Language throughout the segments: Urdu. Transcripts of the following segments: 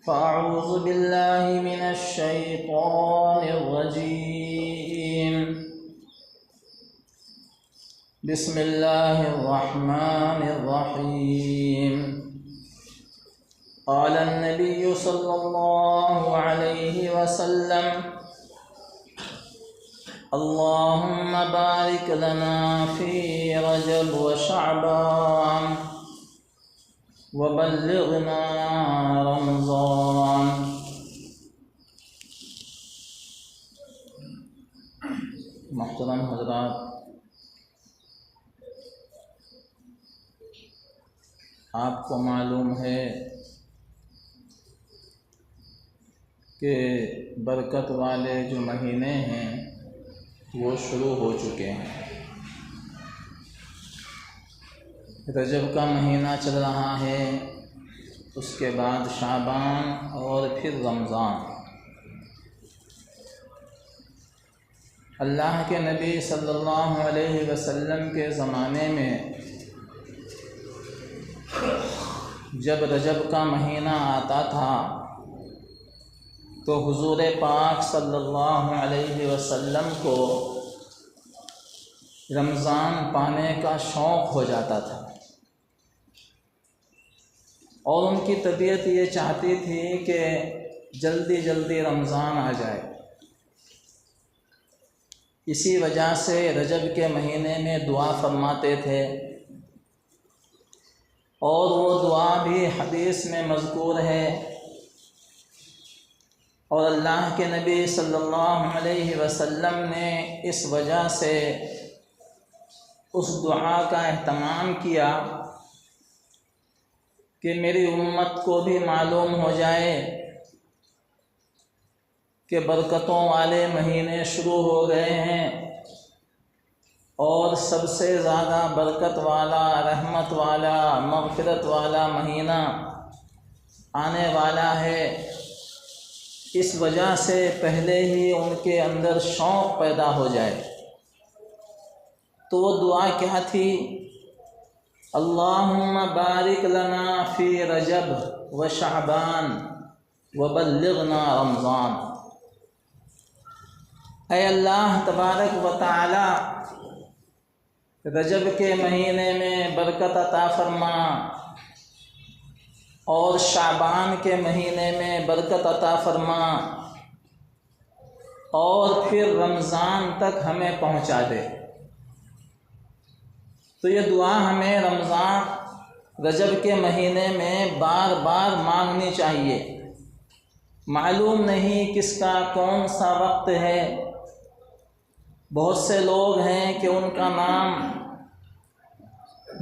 فأعوذ بالله من الشيطان الرجيم. بسم الله الرحمن الرحيم. قال النبي صلى الله عليه وسلم: اللهم بارك لنا في رجب وشعبان وبلغنا رمضان. محترم حضرات، آپ کو معلوم ہے کہ برکت والے جو مہینے ہیں وہ شروع ہو چکے ہیں. رجب کا مہینہ چل رہا ہے، اس کے بعد شعبان اور پھر رمضان. اللہ کے نبی صلی اللہ علیہ وسلم کے زمانے میں جب رجب کا مہینہ آتا تھا تو حضور پاک صلی اللہ علیہ وسلم کو رمضان پانے کا شوق ہو جاتا تھا، اور ان کی طبیعت یہ چاہتی تھی کہ جلدی جلدی رمضان آ جائے. اسی وجہ سے رجب کے مہینے میں دعا فرماتے تھے، اور وہ دعا بھی حدیث میں مذکور ہے، اور اللہ کے نبی صلی اللہ علیہ وسلم نے اس وجہ سے اس دعا کا اہتمام کیا کہ میری امت کو بھی معلوم ہو جائے کہ برکتوں والے مہینے شروع ہو گئے ہیں، اور سب سے زیادہ برکت والا، رحمت والا، مغفرت والا مہینہ آنے والا ہے. اس وجہ سے پہلے ہی ان کے اندر شوق پیدا ہو جائے. تو وہ دعا کیا تھی؟ اللہم بارک لنا فی رجب و شعبان وبلغنا رمضان. اے اللہ تبارک و تعالی، رجب کے مہینے میں برکت عطا فرما، اور شعبان کے مہینے میں برکت عطا فرما، اور پھر رمضان تک ہمیں پہنچا دے. تو یہ دعا ہمیں رجب کے مہینے میں بار بار مانگنی چاہیے. معلوم نہیں کس کا کون سا وقت ہے. بہت سے لوگ ہیں کہ ان کا نام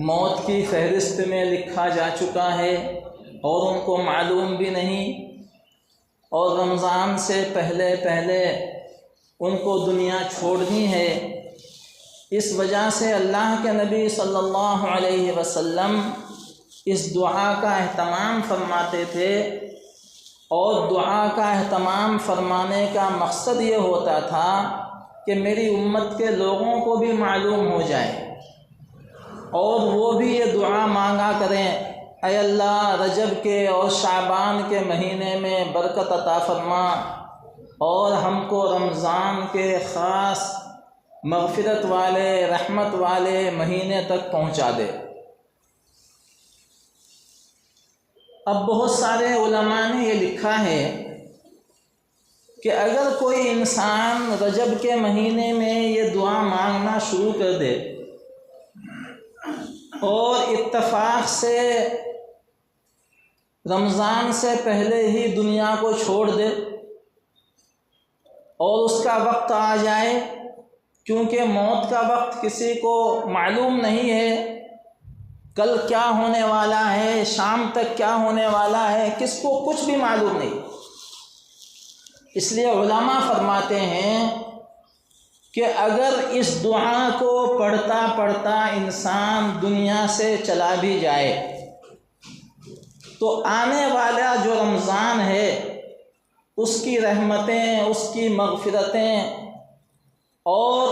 موت کی فہرست میں لکھا جا چکا ہے اور ان کو معلوم بھی نہیں، اور رمضان سے پہلے ان کو دنیا چھوڑنی ہے. اس وجہ سے اللہ کے نبی صلی اللہ علیہ وسلم اس دعا کا اہتمام فرماتے تھے، اور دعا کا اہتمام فرمانے کا مقصد یہ ہوتا تھا کہ میری امت کے لوگوں کو بھی معلوم ہو جائے، اور وہ بھی یہ دعا مانگا کریں: اے اللہ، رجب کے اور شعبان کے مہینے میں برکت عطا فرما، اور ہم کو رمضان کے خاص مغفرت والے، رحمت والے مہینے تک پہنچا دے. اب بہت سارے علماء نے یہ لکھا ہے کہ اگر کوئی انسان رجب کے مہینے میں یہ دعا مانگنا شروع کر دے اور اتفاق سے رمضان سے پہلے ہی دنیا کو چھوڑ دے، اور اس کا وقت آ جائے، کیونکہ موت کا وقت کسی کو معلوم نہیں ہے، کل کیا ہونے والا ہے، شام تک کیا ہونے والا ہے، کس کو کچھ بھی معلوم نہیں. اس لیے علماء فرماتے ہیں کہ اگر اس دعا کو پڑھتا پڑھتا انسان دنیا سے چلا بھی جائے تو آنے والا جو رمضان ہے اس کی رحمتیں، اس کی مغفرتیں اور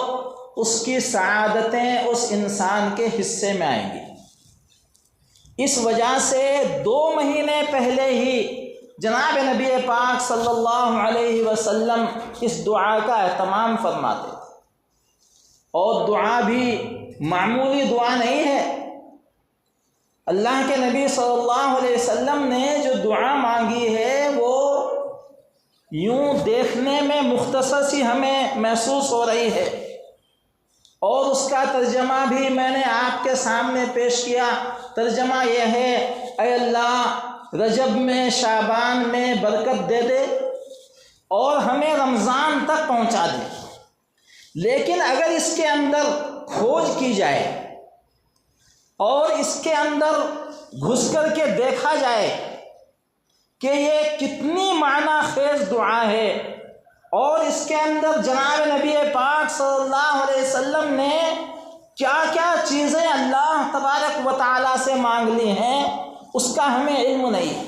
اس کی سعادتیں اس انسان کے حصے میں آئیں گی. اس وجہ سے 2 مہینے پہلے ہی جناب نبی پاک صلی اللہ علیہ وسلم اس دعا کا اہتمام فرماتے تھے، اور دعا بھی معمولی دعا نہیں ہے۔ اللہ کے نبی صلی اللہ علیہ وسلم نے جو دعا مانگی ہے وہ یوں دیکھنے میں مختصر سی ہمیں محسوس ہو رہی ہے، اور اس کا ترجمہ بھی میں نے آپ کے سامنے پیش کیا۔ ترجمہ یہ ہے، اے اللہ رجب میں شعبان میں برکت دے دے اور ہمیں رمضان تک پہنچا دے، لیکن اگر اس کے اندر کھوج کی جائے اور اس کے اندر گھس کر کے دیکھا جائے کہ یہ کتنی معنی خیز دعا ہے، اور اس کے اندر جناب نبی پاک صلی اللہ علیہ وسلم نے کیا کیا چیزیں اللہ تبارک و تعالیٰ سے مانگ لی ہیں، اس کا ہمیں علم نہیں۔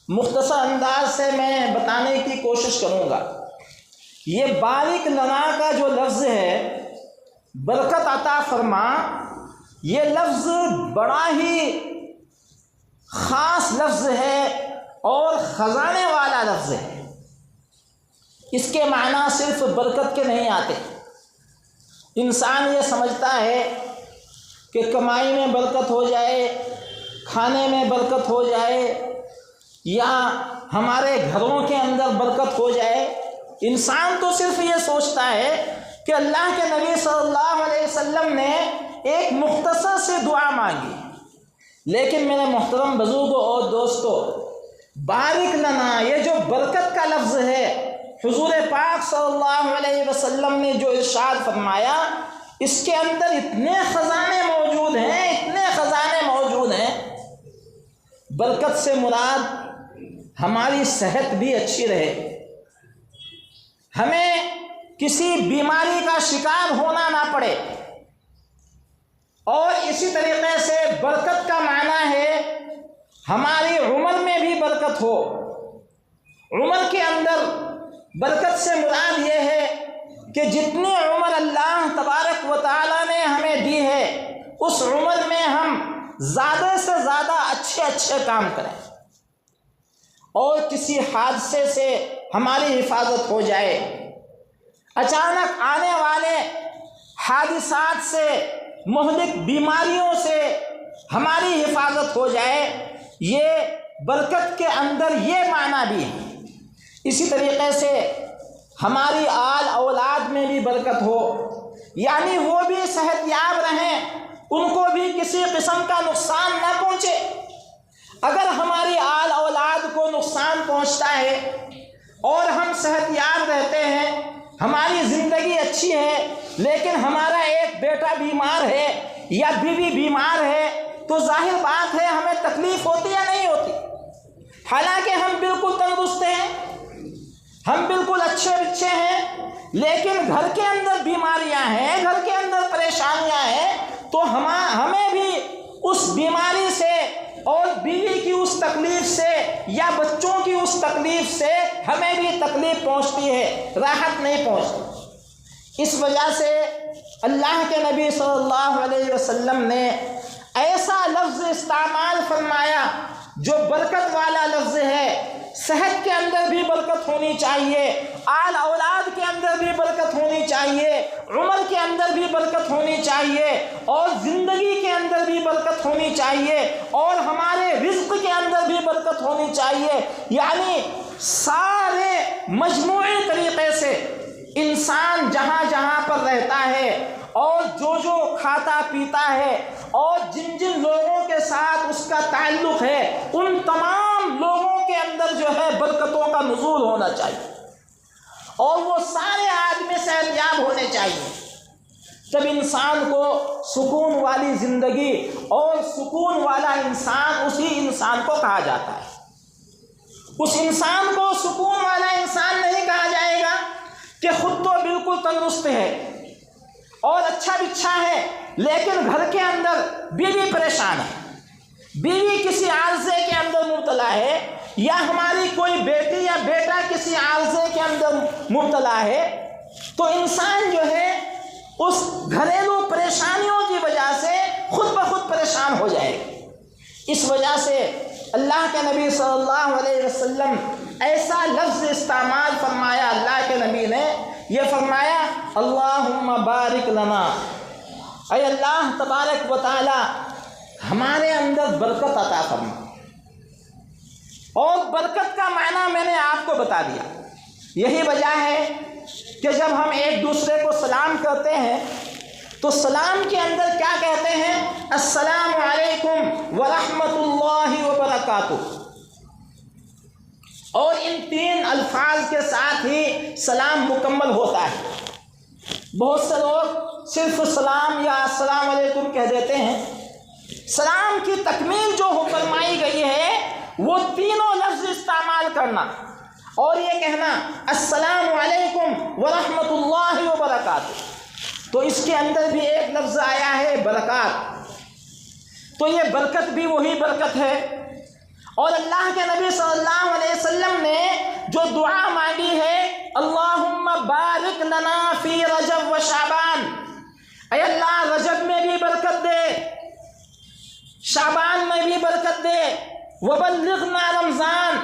مختصر انداز سے میں بتانے کی کوشش کروں گا۔ یہ بارک لنا کا جو لفظ ہے، برکت عطا فرما، یہ لفظ بڑا ہی خاص لفظ ہے اور خزانے والا لفظ ہے۔ اس کے معنی صرف برکت کے نہیں آتے۔ انسان یہ سمجھتا ہے کہ کمائی میں برکت ہو جائے، کھانے میں برکت ہو جائے، یا ہمارے گھروں کے اندر برکت ہو جائے۔ انسان تو صرف یہ سوچتا ہے کہ اللہ کے نبی صلی اللہ علیہ وسلم نے ایک مختصر سی دعا مانگی، لیکن میرے محترم بزرگوں اور دوستو، بارک لنا یہ جو برکت کا لفظ ہے، حضور پاک صلی اللہ علیہ وسلم نے جو ارشاد فرمایا، اس کے اندر اتنے خزانے موجود ہیں، اتنے خزانے موجود ہیں۔ برکت سے مراد ہماری صحت بھی اچھی رہے، ہمیں کسی بیماری کا شکار ہونا نہ پڑے، اور اسی طریقے سے برکت کا معنی ہے ہماری عمر میں بھی برکت ہو۔ عمر کے اندر برکت سے مراد یہ ہے کہ جتنی عمر اللہ تبارک و تعالیٰ نے ہمیں دی ہے، اس عمر میں ہم زیادہ سے زیادہ اچھے کام کریں، اور کسی حادثے سے ہماری حفاظت ہو جائے، اچانک آنے والے حادثات سے، مہلک بیماریوں سے ہماری حفاظت ہو جائے۔ یہ برکت کے اندر یہ معنی بھی ہے۔ اسی طریقے سے ہماری آل اولاد میں بھی برکت ہو، یعنی وہ بھی صحت یاب رہیں، ان کو بھی کسی قسم کا نقصان نہ پہنچے۔ اگر ہماری آل اولاد کو نقصان پہنچتا ہے اور ہم صحت یاب رہتے ہیں، ہماری زندگی اچھی ہے، لیکن ہمارا ایک بیٹا بیمار ہے یا بیوی بیمار ہے، تو ظاہر بات ہے ہمیں تکلیف ہوتی یا نہیں ہوتی؟ حالانکہ ہم بالکل تندرست ہیں، ہم بالکل اچھے ہیں، لیکن گھر کے اندر بیماریاں ہیں، گھر کے اندر پریشانیاں ہیں، تو ہمیں بھی اس بیماری سے اور بیوی کی اس تکلیف سے یا بچوں کی اس تکلیف سے ہمیں بھی تکلیف پہنچتی ہے، راحت نہیں پہنچتی۔ اس وجہ سے اللہ کے نبی صلی اللہ علیہ وسلم نے ایسا لفظ استعمال فرمایا جو برکت والا لفظ ہے۔ صحت کے اندر بھی برکت ہونی چاہیے، آل اولاد کے اندر بھی برکت ہونی چاہیے، عمر کے اندر بھی برکت ہونی چاہیے، اور زندگی کے اندر بھی برکت ہونی چاہیے، اور ہمارے رزق کے اندر بھی برکت ہونی چاہیے۔ یعنی سارے مجموعی طریقے سے انسان جہاں جہاں پر رہتا ہے اور جو کھاتا پیتا ہے اور جن جن لوگوں کے ساتھ اس کا تعلق ہے، ان تمام لوگوں کے اندر جو ہے برکتوں کا نزول ہونا چاہیے، اور وہ سارے آدمی صحت یاب ہونے چاہیے۔ جب انسان کو سکون والی زندگی اور سکون والا انسان اسی انسان کو کہا جاتا ہے۔ اس انسان کو سکون والا انسان نہیں کہا جائے گا کہ خود تو بالکل تندرست ہے اور اچھا بچھا ہے، لیکن گھر کے اندر بیوی پریشان ہے، بیوی کسی عارضے کے اندر مبتلا ہے، یا ہماری کوئی بیٹی یا بیٹا کسی عارضے کے اندر مبتلا ہے، تو انسان جو ہے اس گھریلو پریشانیوں کی وجہ سے خود بخود پریشان ہو جائے گا۔ اس وجہ سے اللہ کے نبی صلی اللہ علیہ وسلم ایسا لفظ استعمال فرمایا، اللہ کے نبی نے یہ فرمایا اللہم بارک لنا، اے اللہ تبارک و تعالی ہمارے اندر برکت عطا فرما۔ اور برکت کا معنی میں نے آپ کو بتا دیا۔ یہی وجہ ہے کہ جب ہم ایک دوسرے کو سلام کرتے ہیں تو سلام کے اندر کیا کہتے ہیں؟ السلام علیکم ورحمۃ اللہ وبرکاتہ۔ اور ان تین الفاظ کے ساتھ ہی سلام مکمل ہوتا ہے۔ بہت سے لوگ صرف سلام یا السلام علیکم کہہ دیتے ہیں۔ سلام کی تکمیل جو فرمائی گئی ہے وہ تینوں لفظ استعمال کرنا اور یہ کہنا السلام علیکم ورحمۃ اللہ وبرکاتہ۔ تو اس کے اندر بھی ایک لفظ آیا ہے برکات، تو یہ برکت بھی وہی برکت ہے۔ اور اللہ کے نبی صلی اللہ علیہ وسلم نے جو دعا مانگی ہے اللہم بارک لنا فی رجب و شعبان، اے اللہ رجب میں بھی برکت دے، شعبان میں بھی برکت دے، وبلغنا رمضان،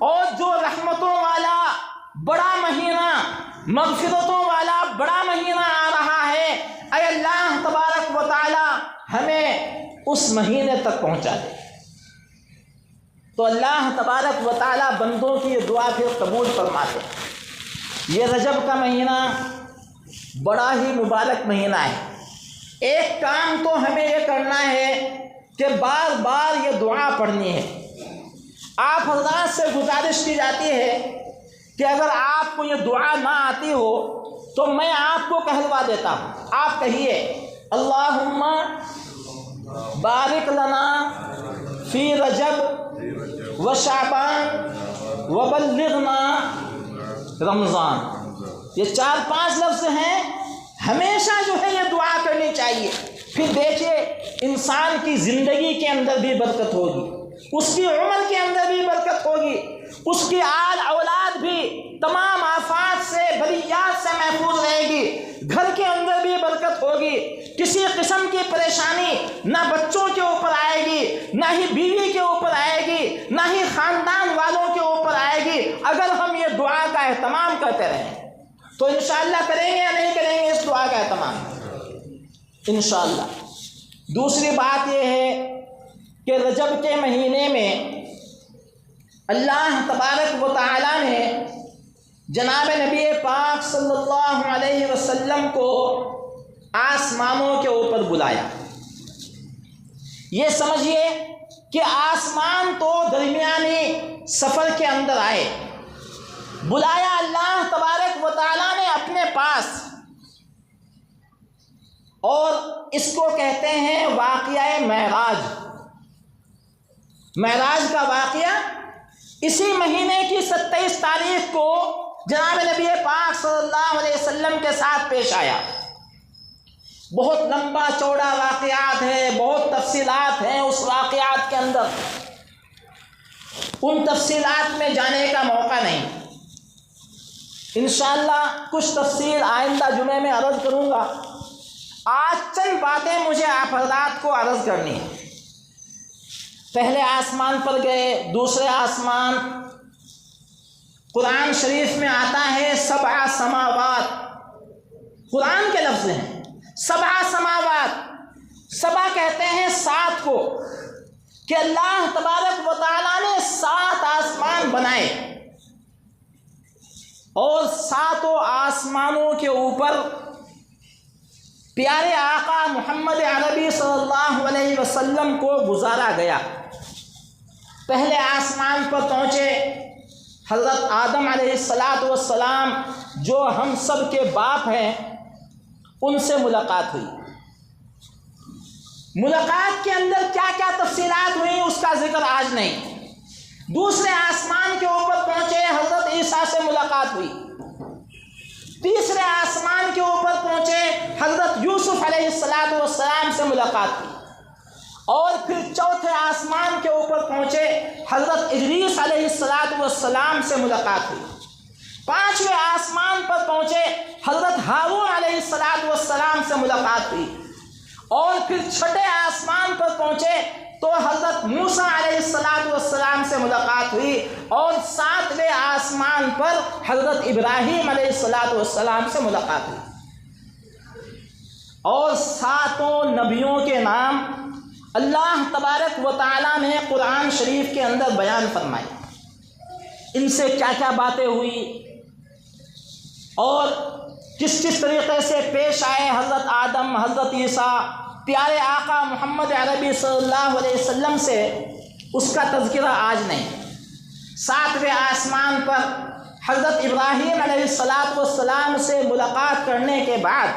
اور جو رحمتوں والا بڑا مہینہ، مغفرتوں والا بڑا مہینہ آ رہا ہے، اے اللہ تبارک و تعالی ہمیں اس مہینے تک پہنچا دے۔ تو اللہ تبارک و تعالی بندوں کی یہ دعا پھر قبول فرماتے۔ یہ رجب کا مہینہ بڑا ہی مبارک مہینہ ہے۔ ایک کام تو ہمیں یہ کرنا ہے کہ بار بار یہ دعا پڑھنی ہے۔ آپ حضرات سے گزارش کی جاتی ہے کہ اگر آپ کو یہ دعا نہ آتی ہو تو میں آپ کو کہلوا دیتا ہوں۔ آپ کہیے اللہم بارک لنا فی رجب و شعبان وبلغنا رمضان۔ یہ 4-5 لفظ ہیں، ہمیشہ جو ہے یہ دعا کرنی چاہیے۔ پھر دیکھیے انسان کی زندگی کے اندر بھی برکت ہوگی، اس کی عمر کے اندر بھی برکت ہوگی، اس کی آل اولاد بھی تمام آفات سے بلیات سے محفوظ رہے گی، گھر کے اندر بھی برکت ہوگی، کسی قسم کی پریشانی نہ بچوں کے اوپر آئے گی، نہ ہی بیوی کے اوپر آئے گی، نہ ہی خاندان والوں کے اوپر آئے گی، اگر ہم یہ دعا کا اہتمام کرتے رہیں تو انشاءاللہ کریں گے یا نہیں کریں گے اس دعا کا اہتمام؟ انشاءاللہ۔ دوسری بات یہ ہے کہ رجب کے مہینے میں اللہ تبارک و تعالیٰ نے جناب نبی پاک صلی اللہ علیہ وسلم کو آسمانوں کے اوپر بلایا۔ یہ سمجھیے کہ آسمان تو درمیانی سفر کے اندر آئے، بلایا اللہ تبارک و تعالیٰ نے اپنے پاس، اور اس کو کہتے ہیں واقعہ معراج۔ معراج کا واقعہ اسی مہینے کی 27 تاریخ کو جناب نبی پاک صلی اللہ علیہ وسلم کے ساتھ پیش آیا۔ بہت لمبا چوڑا واقعات ہے، بہت تفصیلات ہیں اس واقعات کے اندر، ان تفصیلات میں جانے کا موقع نہیں۔ انشاءاللہ کچھ تفصیل آئندہ جمعے میں عرض کروں گا۔ آج چند باتیں مجھے آپ حضرات کو عرض کرنی ہیں۔ پہلے آسمان پر گئے، دوسرے آسمان، قرآن شریف میں آتا ہے 7 سماوات، قرآن کے لفظ ہیں 7 سماوات۔ 7 کہتے ہیں 7 کو، کہ اللہ تبارک و تعالیٰ نے 7 آسمان بنائے، اور 7 آسمانوں کے اوپر پیارے آقا محمد عربی صلی اللہ علیہ وسلم کو گزارا گیا۔ پہلے آسمان پر پہنچے، حضرت آدم علیہ السلام جو ہم سب کے باپ ہیں ان سے ملاقات ہوئی۔ ملاقات کے اندر کیا کیا تفصیلات ہوئی اس کا ذکر آج نہیں۔ دوسرے آسمان کے اوپر پہنچے، حضرت عیسیٰ سے ملاقات ہوئی۔ تیسرے آسمان کے اوپر پہنچے، حضرت یوسف علیہ السلام سے ملاقات ہوئی۔ اور پھر چوتھے آسمان کے اوپر پہنچے، حضرت ادریس علیہ السلام سے ملاقات ہوئی۔ 5ویں آسمان پر پہنچے، حضرت ہارون علیہ السلام سے ملاقات ہوئی۔ اور پھر 6ٹھے آسمان پر پہنچے، تو حضرت موسیٰ علیہ السلام سے ملاقات ہوئی، اور 7ویں آسمان پر حضرت ابراہیم علیہ السلام سے ملاقات ہوئی، اور 7 نبیوں کے نام اللہ تبارک و تعالیٰ نے قرآن شریف کے اندر بیان فرمائے، ان سے کیا کیا باتیں ہوئی اور کس کس طریقے سے پیش آئے حضرت آدم، حضرت عیسیٰ، پیارے آقا محمد عربی صلی اللہ علیہ وسلم سے، اس کا تذکرہ آج نہیں۔ 7ویں آسمان پر حضرت ابراہیم علیہ السلام سے ملاقات کرنے کے بعد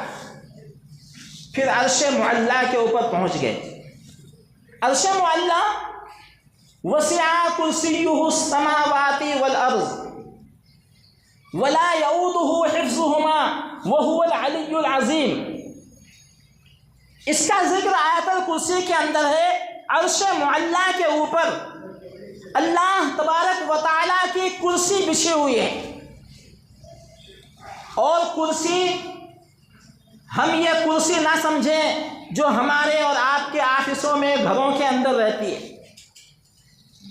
پھر عرش معلیٰ کے اوپر پہنچ گئے۔ عرش معلیٰ وسع کرسیہ السماوات والارض ولا یؤودہ حفظہما وہو العلی العظیم۔ اس کا ذکر آیت الکرسی کے اندر ہے۔ عرش معلیٰ کے اوپر اللہ تبارک و تعالیٰ کی کرسی بچھی ہوئی ہے، اور کرسی ہم یہ کرسی نہ سمجھیں جو ہمارے اور آپ کے آفسوں میں، گھروں کے اندر رہتی ہے۔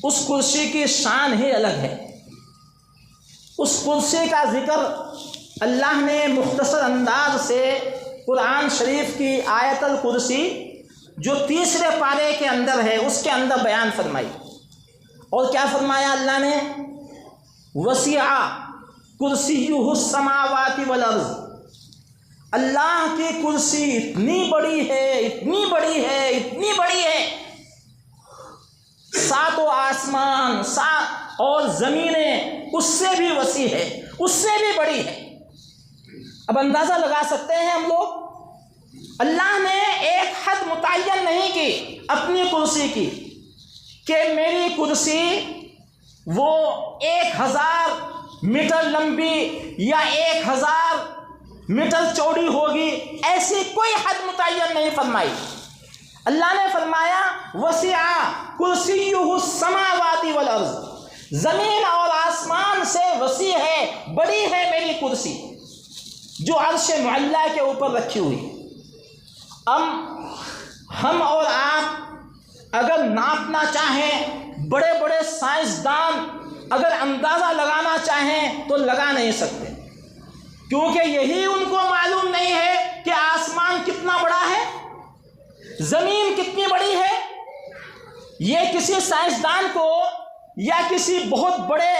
اس کرسی کی شان ہی الگ ہے۔ اس کرسی کا ذکر اللہ نے مختصر انداز سے قرآن شریف کی آیت الکرسی جو 3 پارے کے اندر ہے اس کے اندر بیان فرمائی، اور کیا فرمایا اللہ نے؟ وسع کرسیہ السماوات والارض۔ اللہ کی کرسی اتنی بڑی ہے، اتنی بڑی ہے، اتنی بڑی ہے، 7 آسمان اور زمینیں اس سے بھی وسیع ہے، اس سے بھی بڑی ہے۔ اب اندازہ لگا سکتے ہیں ہم لوگ، اللہ نے ایک حد متعین نہیں کی اپنی کرسی کی کہ میری کرسی وہ 1000 میٹر لمبی یا 1000 میٹر چوڑی ہوگی، ایسی کوئی حد متعین نہیں فرمائی۔ اللہ نے فرمایا وسع کرسیہ السماوات والارض، زمین اور آسمان سے وسیع ہے، بڑی ہے میری کرسی جو عرش معلیٰ کے اوپر رکھی ہوئی۔ اب ہم اور آپ اگر ناپنا چاہیں، بڑے بڑے سائنسدان اگر اندازہ لگانا چاہیں تو لگا نہیں سکتے، کیونکہ یہی ان کو معلوم نہیں ہے کہ آسمان کتنا بڑا ہے، زمین کتنی بڑی ہے۔ یہ کسی سائنسدان کو یا کسی بہت بڑے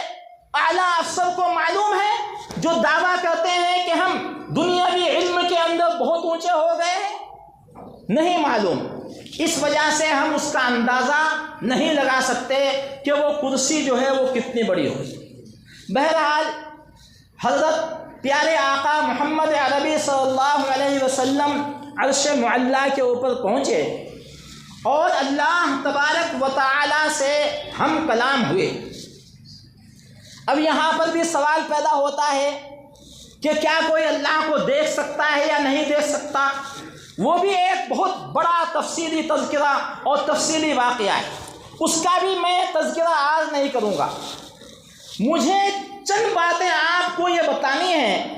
اعلیٰ افسر کو معلوم ہے جو دعویٰ کرتے ہیں کہ ہم دنیاوی علم کے اندر بہت اونچے ہو گئے ہیں؟ نہیں معلوم۔ اس وجہ سے ہم اس کا اندازہ نہیں لگا سکتے کہ وہ کرسی جو ہے وہ کتنی بڑی ہو۔ بہرحال حضرت پیارے آقا محمد عربی صلی اللہ علیہ وسلم عرش معلیٰ کے اوپر پہنچے، اور اللہ تبارک و تعالی سے ہم کلام ہوئے۔ اب یہاں پر بھی سوال پیدا ہوتا ہے کہ کیا کوئی اللہ کو دیکھ سکتا ہے یا نہیں دیکھ سکتا؟ وہ بھی ایک بہت بڑا تفصیلی تذکرہ اور تفصیلی واقعہ ہے، اس کا بھی میں تذکرہ آج نہیں کروں گا۔ مجھے چند باتیں آپ کو یہ بتانی ہیں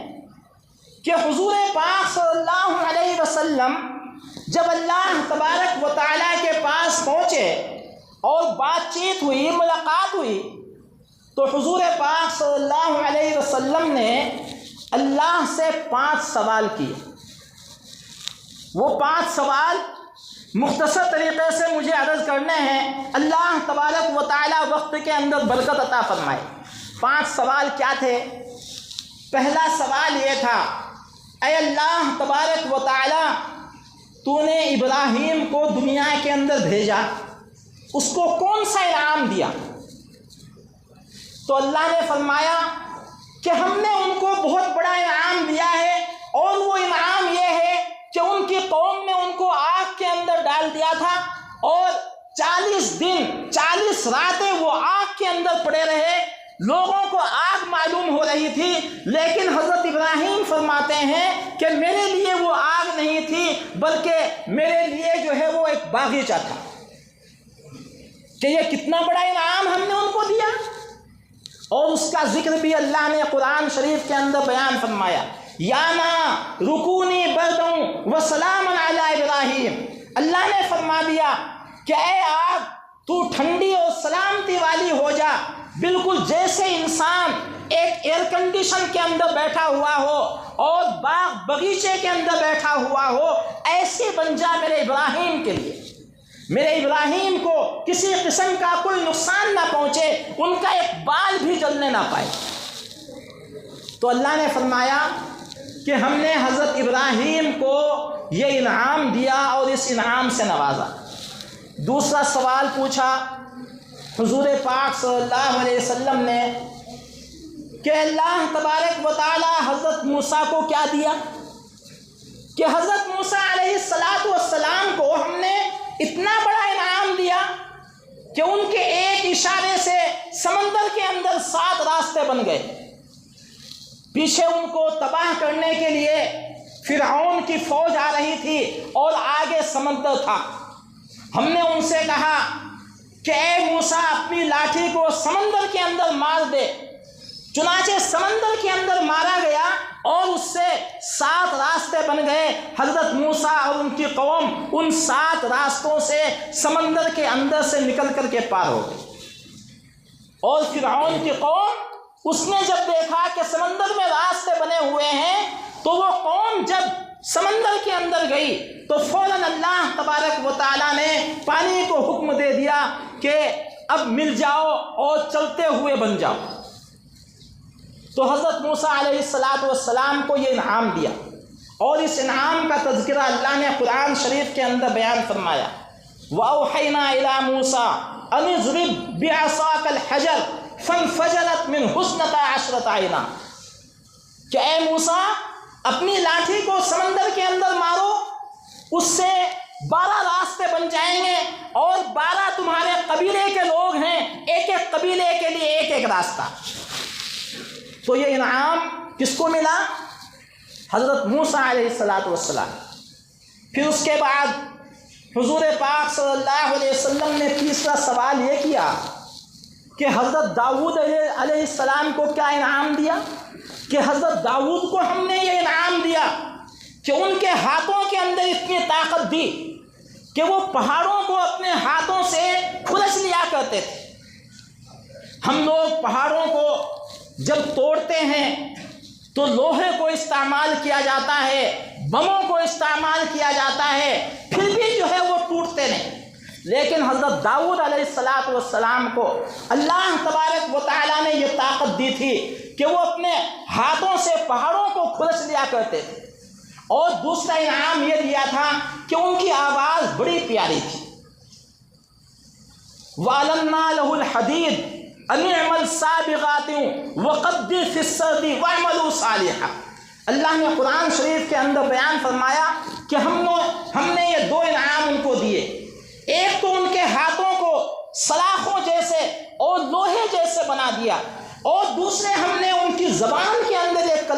کہ حضور پاک صلی اللہ علیہ وسلم جب اللہ تبارک و تعالیٰ کے پاس پہنچے اور بات چیت ہوئی، ملاقات ہوئی، تو حضور پاک صلی اللہ علیہ وسلم نے اللہ سے 5 سوال کیے۔ وہ 5 سوال مختصر طریقے سے مجھے عرض کرنے ہیں، اللہ تبارک و تعالیٰ وقت کے اندر برکت عطا فرمائے۔ 5 سوال کیا تھے؟ پہلا سوال یہ تھا، اے اللہ تبارک و تعالیٰ، تو نے ابراہیم کو دنیا کے اندر بھیجا، اس کو کون سا انعام دیا؟ تو اللہ نے فرمایا کہ ہم نے ان کو بہت بڑا انعام دیا ہے، اور وہ انعام یہ ہے کہ ان کی قوم نے ان کو آگ کے اندر ڈال دیا تھا، اور 40 دن 40 راتیں وہ آگ کے اندر پڑے رہے۔ لوگوں کو آگ معلوم ہو رہی تھی، لیکن حضرت ابراہیم فرماتے ہیں کہ میرے لیے وہ آگ نہیں تھی، بلکہ میرے لیے جو ہے وہ ایک باغیچہ تھا۔ کہ یہ کتنا بڑا انعام ہم نے ان کو دیا، اور اس کا ذکر بھی اللہ نے قرآن شریف کے اندر بیان فرمایا، یا نار رکونی بردوں وسلام علی ابراہیم۔ اللہ نے فرما دیا کہ اے آگ تو ٹھنڈی اور سلامتی والی ہو جا، بالکل جیسے انسان ایک ایئر کنڈیشن کے اندر بیٹھا ہوا ہو اور باغ بغیچے کے اندر بیٹھا ہوا ہو، ایسے بن جا میرے ابراہیم کے لیے، میرے ابراہیم کو کسی قسم کا کوئی نقصان نہ پہنچے، ان کا ایک بال بھی جلنے نہ پائے۔ تو اللہ نے فرمایا کہ ہم نے حضرت ابراہیم کو یہ انعام دیا اور اس انعام سے نوازا۔ دوسرا سوال پوچھا حضور پاک صلی اللہ علیہ وسلم نے کہ اللہ تبارک و تعالی حضرت موسیٰ کو کیا دیا، کہ حضرت موسیٰ علیہ السلام کو ہم نے اتنا بڑا انعام دیا کہ ان کے ایک اشارے سے سمندر کے اندر 7 راستے بن گئے۔ پیچھے ان کو تباہ کرنے کے لیے فرعون کی فوج آ رہی تھی اور آگے سمندر تھا۔ ہم نے ان سے کہا کہ اے موسیٰ اپنی لاٹھی کو سمندر کے اندر مار دے، چنانچہ سمندر کے اندر مارا گیا اور اس سے 7 راستے بن گئے۔ حضرت موسیٰ اور ان کی قوم ان 7 راستوں سے سمندر کے اندر سے نکل کر کے پار ہو گئی، اور فرعون کی قوم اس نے جب دیکھا کہ سمندر میں راستے بنے ہوئے ہیں تو وہ قوم جب سمندر کے اندر گئی تو فوراً اللہ تبارک و تعالیٰ نے پانی کو حکم دے دیا کہ اب مل جاؤ اور چلتے ہوئے بن جاؤ۔ تو حضرت موسیٰ علیہ السلام کو یہ انعام دیا، اور اس انعام کا تذکرہ اللہ نے قرآن شریف کے اندر بیان فرمایا۔ وَأَوْحَيْنَا إِلَىٰ مُوسَىٰ أَنِ اضْرِبْ بِعَصَاكَ الْحَجَرَ فَانْفَجَرَتْ مِنْ حُسْنَتَ عَشْرَةَ عَيْنًا، کہ اے موسیٰ اپنی لاٹھی کو سمندر کے اندر مارو، اس سے 12 راستے بن جائیں گے، اور 12 تمہارے قبیلے کے لوگ ہیں، ایک ایک قبیلے کے لیے ایک ایک راستہ۔ تو یہ انعام کس کو ملا؟ حضرت موسیٰ علیہ السلام۔ پھر اس کے بعد حضور پاک صلی اللہ علیہ وسلم نے تیسرا سوال یہ کیا کہ حضرت داؤد علیہ السلام کو کیا انعام دیا، کہ حضرت داؤد کو ہم نے یہ انعام دیا کہ ان کے ہاتھوں کے اندر اتنی طاقت دی کہ وہ پہاڑوں کو اپنے ہاتھوں سے کھرچ لیا کرتے تھے۔ ہم لوگ پہاڑوں کو جب توڑتے ہیں تو لوہے کو استعمال کیا جاتا ہے، بموں کو استعمال کیا جاتا ہے، پھر بھی جو ہے وہ ٹوٹتے نہیں، لیکن حضرت داؤد علیہ السلام کو اللہ تبارک و تعالیٰ نے یہ طاقت دی تھی کہ وہ اپنے ہاتھوں سے پہاڑوں کو کھرچ لیا کرتے تھے۔ اور دوسرا انعام یہ دیا تھا کہ ان کی آواز بڑی پیاری تھی۔ وَعَلَنَّا لَهُ الْحَدِيدَ أَنِ اعْمَلْ سَابِغَاتٍ وَقَدِّرْ فِي السَّرْدِ وَاعْمَلُوا صَالِحًا۔ اللہ نے قرآن شریف کے اندر بیان فرمایا کہ ہم نے یہ 2 انعام ان کو دیے، ایک تو ان کے ہاتھوں کو سلاخوں جیسے اور لوہے جیسے بنا دیا، اور دوسرے ہم نے ان کی زبان کے اندر ایک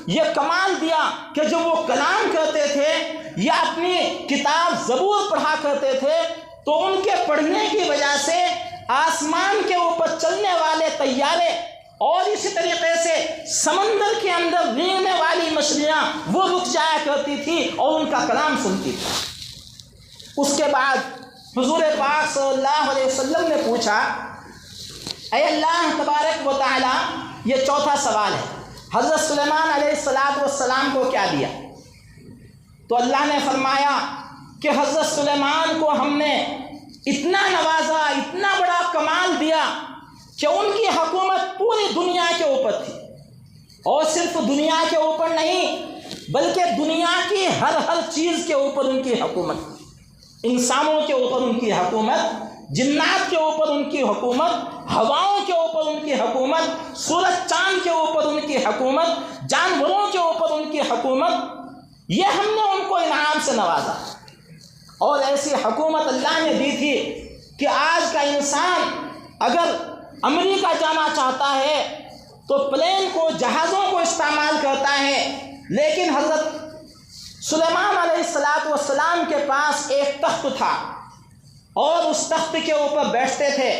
یہ کمال دیا کہ جب وہ کلام کرتے تھے یا اپنی کتاب زبور پڑھا کرتے تھے تو ان کے پڑھنے کی وجہ سے آسمان کے اوپر چلنے والے طیارے اور اسی طریقے سے سمندر کے اندر رینگنے والی مچھلیاں وہ رک جایا کرتی تھی اور ان کا کلام سنتی تھی۔ اس کے بعد حضور پاک صلی اللہ علیہ وسلم نے پوچھا اے اللہ تبارک و تعالی، یہ چوتھا سوال ہے، حضرت سلیمان علیہ السلام کو کیا دیا؟ تو اللہ نے فرمایا کہ حضرت سلیمان کو ہم نے اتنا نوازا، اتنا بڑا کمال دیا کہ ان کی حکومت پوری دنیا کے اوپر تھی، اور صرف دنیا کے اوپر نہیں بلکہ دنیا کی ہر چیز کے اوپر ان کی حکومت، انسانوں کے اوپر ان کی حکومت، جنات کے اوپر ان کی حکومت، ہواؤں کے اوپر ان کی حکومت، سورج چاند کے اوپر ان کی حکومت، جانوروں کے اوپر ان کی حکومت، یہ ہم نے ان کو انعام سے نوازا۔ اور ایسی حکومت اللہ نے دی تھی کہ آج کا انسان اگر امریکہ جانا چاہتا ہے تو پلین کو، جہازوں کو استعمال کرتا ہے، لیکن حضرت سلیمان علیہ السلام کے پاس ایک تخت تھا اور اس تخت کے اوپر بیٹھتے تھے،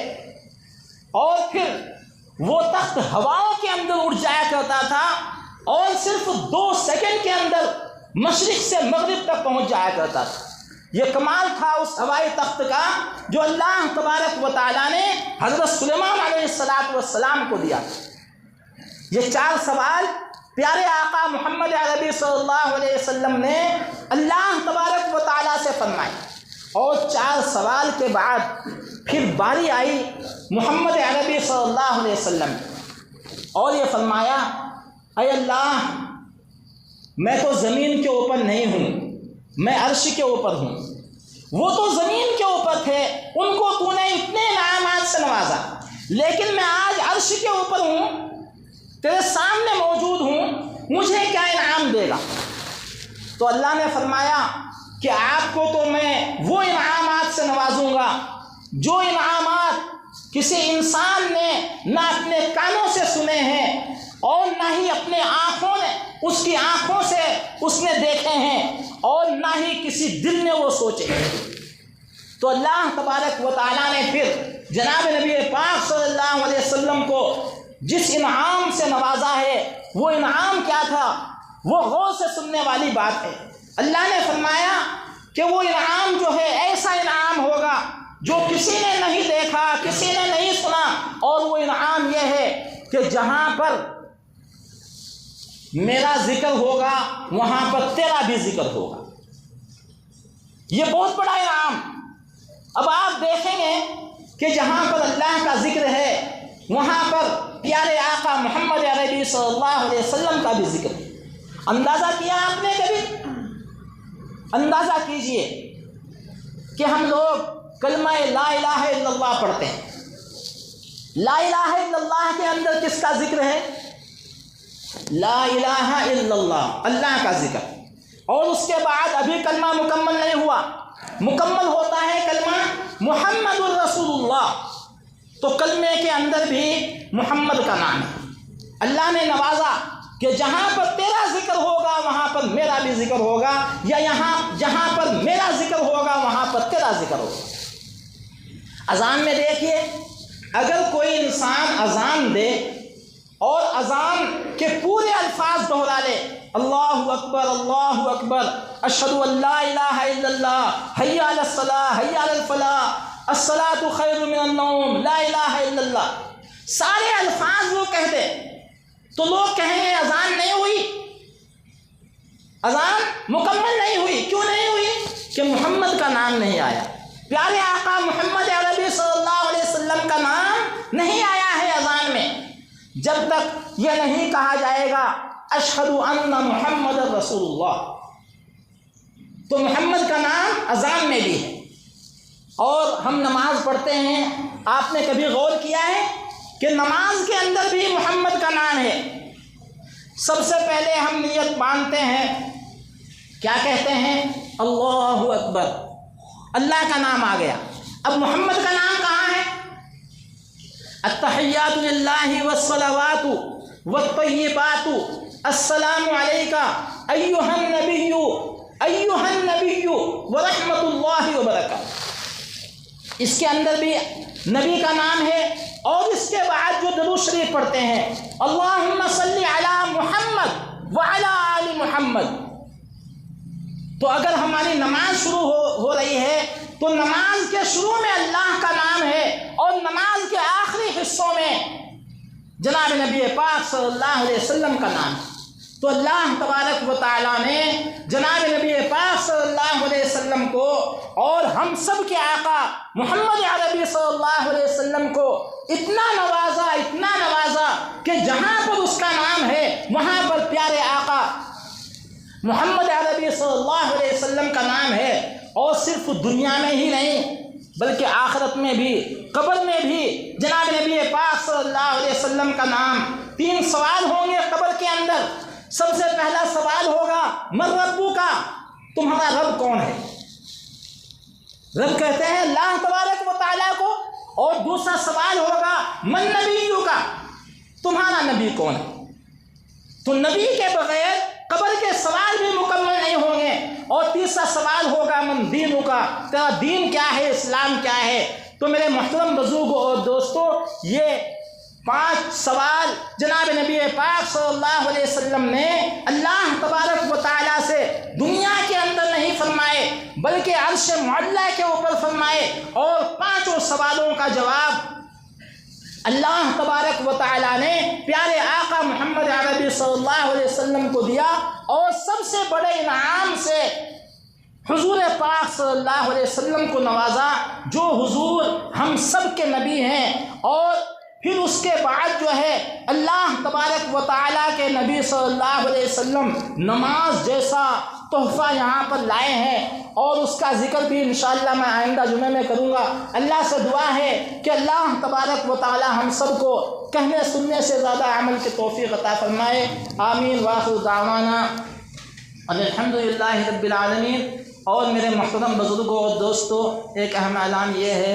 اور پھر وہ تخت ہواؤں کے اندر اڑ جایا کرتا تھا اور صرف 2 سیکنڈ کے اندر مشرق سے مغرب تک پہنچ جایا کرتا تھا۔ یہ کمال تھا اس ہوائی تخت کا جو اللہ تبارک و تعالیٰ نے حضرت سلیمان علیہ السلام کو دیا. یہ 4 سوال پیارے آقا محمد عربی صلی اللہ علیہ وسلم نے اللہ تبارک و تعالیٰ سے فرمائے. اور 4 سوال کے بعد پھر باری آئی محمد عربی صلی اللہ علیہ وسلم اور یہ فرمایا اے اللہ میں تو زمین کے اوپر نہیں ہوں, میں عرش کے اوپر ہوں. وہ تو زمین کے اوپر تھے, ان کو تو نے اتنے انعامات سے نوازا, لیکن میں آج عرش کے اوپر ہوں, تیرے سامنے موجود ہوں, مجھے کیا انعام دے گا؟ تو اللہ نے فرمایا کہ آپ کو تو میں وہ انعامات سے نوازوں گا جو انعامات کسی انسان نے نہ اپنے کانوں سے سنے ہیں اور نہ ہی اپنے آنکھوں نے اس کی آنکھوں سے اس نے دیکھے ہیں اور نہ ہی کسی دل نے وہ سوچے. تو اللہ تبارک و تعالیٰ نے پھر جناب نبی پاک صلی اللہ علیہ وسلم کو جس انعام سے نوازا ہے وہ انعام کیا تھا, وہ غور سے سننے والی بات ہے. اللہ نے فرمایا کہ وہ انعام جو ہے ایسا انعام ہوگا جو کسی نے نہیں دیکھا, کسی نے نہیں سنا, اور وہ انعام یہ ہے کہ جہاں پر میرا ذکر ہوگا وہاں پر تیرا بھی ذکر ہوگا. یہ بہت بڑا انعام. اب آپ دیکھیں گے کہ جہاں پر اللہ کا ذکر ہے وہاں پر پیارے آقا محمد عربی صلی اللہ علیہ وسلم کا بھی ذکر ہے. اندازہ کیا آپ نے کبھی؟ اندازہ کیجئے کہ ہم لوگ کلمہ لا الہ الا اللہ پڑھتے ہیں. لا الہ الا اللہ کے اندر کس کا ذکر ہے؟ لا الہ الا اللہ, اللہ کا ذکر. اور اس کے بعد ابھی کلمہ مکمل نہیں ہوا, مکمل ہوتا ہے کلمہ محمد الرسول اللہ. تو کلمے کے اندر بھی محمد کا نام ہے. اللہ نے نوازا کہ جہاں پر تیرا ذکر ہوگا وہاں پر میرا بھی ذکر ہوگا, یا جہاں پر میرا ذکر ہوگا وہاں پر تیرا ذکر ہوگا. اذان میں دیکھیے, اگر کوئی انسان اذان دے اور اذان کے پورے الفاظ دہرا لے, اللہ اکبر, اشہد ان لا الہ الا اللہ, حی علی الصلاۃ, حی علی الفلاح, الصلاۃ خیر من النوم, لا الہ الا اللہ, سارے الفاظ وہ کہہ دے تو لوگ کہیں گے اذان نہیں ہوئی, اذان مکمل نہیں ہوئی. کیوں نہیں ہوئی؟ کہ محمد کا نام نہیں آیا, پیارے آقا محمد عربی صلی اللہ علیہ وسلم کا نام نہیں آیا ہے اذان میں. جب تک یہ نہیں کہا جائے گا اشہد ان محمد رسول اللہ, تو محمد کا نام اذان میں بھی ہے. اور ہم نماز پڑھتے ہیں, آپ نے کبھی غور کیا ہے کہ نماز کے اندر بھی محمد کا نام ہے؟ سب سے پہلے ہم نیت باندھتے ہیں, کیا کہتے ہیں؟ اللہ اکبر, اللہ کا نام آ گیا. اب محمد کا نام کہاں ہے؟ التحیات للہ والصلوات والطیبات السلام علیکہ ایھا النبی ورحمۃ اللہ وبرکاتہ. اس کے اندر بھی نبی کا نام ہے. اور اس کے بعد جو درود شریف پڑھتے ہیں, اللہم صلی علی محمد وعلی آل محمد. تو اگر ہماری نماز شروع ہو رہی ہے تو نماز کے شروع میں اللہ کا نام ہے, اور نماز کے آخری حصوں میں جناب نبی پاک صلی اللہ علیہ وسلم کا نام. تو اللہ تبارک و تعالیٰ نے جناب نبی پاک صلی اللہ علیہ وسلم کو اور ہم سب کے آقا محمد عربی صلی اللہ علیہ وسلم کو اتنا نوازا کہ جہاں پر اس کا نام ہے وہاں پر پیارے آقا محمد عربی صلی اللہ علیہ وسلم کا نام ہے. اور صرف دنیا میں ہی نہیں بلکہ آخرت میں بھی, قبر میں بھی جناب نبی پاک صلی اللہ علیہ وسلم کا نام. 3 سوال ہوں گے قبر کے اندر. سب سے پہلا سوال ہوگا من ربک, تمہارا رب کون ہے؟ رب کہتے ہیں اللہ تبارک و تعالیٰ کو. اور دوسرا سوال ہوگا من نبیک, تمہارا نبی کون ہے؟ تو نبی کے بغیر قبر کے سوال بھی مکمل نہیں ہوں گے. اور تیسرا سوال ہوگا من دینک, تیرا دین کیا ہے, اسلام کیا ہے. تو میرے محترم بزرگوں اور دوستوں, یہ 5 سوال جناب نبی پاک صلی اللہ علیہ وسلم نے اللہ تبارک و تعالیٰ سے دنیا کے اندر نہیں فرمائے بلکہ عرش معلیٰ کے اوپر فرمائے، اور 5 سوالوں کا جواب اللہ تبارک و تعالیٰ نے پیارے آقا محمد عربی صلی اللہ علیہ وسلم کو دیا، اور سب سے بڑے انعام سے حضور پاک صلی اللہ علیہ وسلم کو نوازا، جو حضور ہم سب کے نبی ہیں، اور پھر اس کے بعد جو ہے اللہ تبارک و تعالیٰ کے نبی صلی اللہ علیہ وسلم نماز جیسا تحفہ یہاں پر لائے ہیں، اور اس کا ذکر بھی انشاءاللہ میں آئندہ جمعے میں کروں گا۔ اللہ سے دعا ہے کہ اللہ تبارک و تعالیٰ ہم سب کو کہنے سننے سے زیادہ عمل کی توفیق عطا فرمائے، آمین۔ وآخر دعوانا الحمدللہ رب العالمین۔ اور میرے محترم بزرگوں اور دوستوں، ایک اہم اعلان یہ ہے،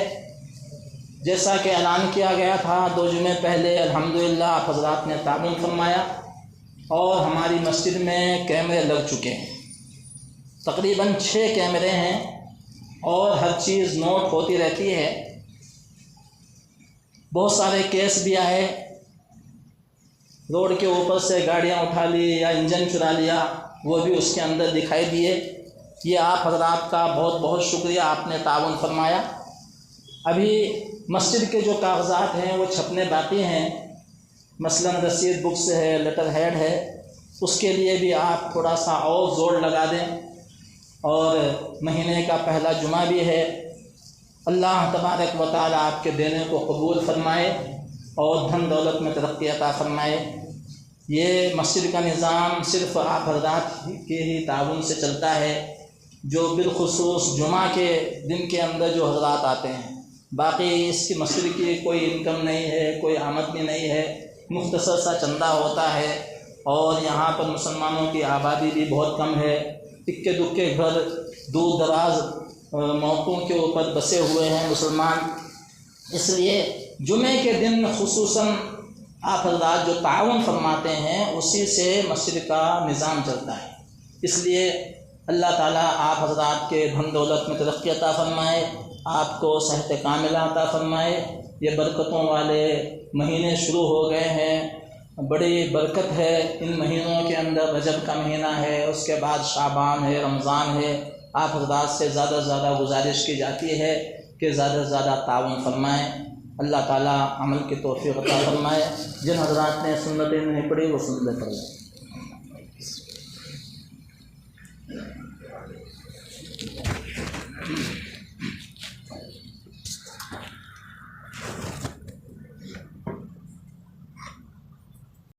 جیسا کہ اعلان کیا گیا تھا 2 جمعے پہلے، الحمدللہ آپ حضرات نے تعاون فرمایا اور ہماری مسجد میں کیمرے لگ چکے ہیں، تقریباً 6 کیمرے ہیں، اور ہر چیز نوٹ ہوتی رہتی ہے۔ بہت سارے کیس بھی آئے، روڈ کے اوپر سے گاڑیاں اٹھا لی یا انجن چرا لیا، وہ بھی اس کے اندر دکھائی دیے۔ یہ آپ حضرات کا بہت بہت شکریہ، آپ نے تعاون فرمایا۔ ابھی مسجد کے جو کاغذات ہیں وہ چھپنے باقی ہیں، مثلاً رسید بکس ہے، لیٹر ہیڈ ہے، اس کے لیے بھی آپ تھوڑا سا اور زور لگا دیں، اور مہینے کا پہلا جمعہ بھی ہے۔ اللہ تبارک و تعالیٰ آپ کے دینے کو قبول فرمائے اور دھن دولت میں ترقی عطا فرمائے۔ یہ مسجد کا نظام صرف آپ حضرات کے ہی تعاون سے چلتا ہے، جو بالخصوص جمعہ کے دن کے اندر جو حضرات آتے ہیں، باقی اس کی مسجد کی کوئی انکم نہیں ہے، کوئی آمدنی نہیں ہے، مختصر سا چندہ ہوتا ہے، اور یہاں پر مسلمانوں کی آبادی بھی بہت کم ہے، اکے دکے گھر دور دراز موقعوں کے اوپر بسے ہوئے ہیں مسلمان، اس لیے جمعے کے دن خصوصاً آپ حضرات جو تعاون فرماتے ہیں اسی سے مسجد کا نظام چلتا ہے۔ اس لیے اللہ تعالیٰ آپ حضرات کے دھن دولت میں ترقی عطا فرمائے، آپ کو صحت کاملہ عطا فرمائے۔ یہ برکتوں والے مہینے شروع ہو گئے ہیں، بڑی برکت ہے ان مہینوں کے اندر۔ رجب کا مہینہ ہے، اس کے بعد شعبان ہے، رمضان ہے۔ آپ حضرات سے زیادہ سے زیادہ گزارش کی جاتی ہے کہ زیادہ سے زیادہ تعاون فرمائیں۔ اللہ تعالیٰ عمل کی توفیق عطا فرمائے۔ جن حضرات نے سنتیں نہیں پڑھی وہ سنتیں پڑھ لیں۔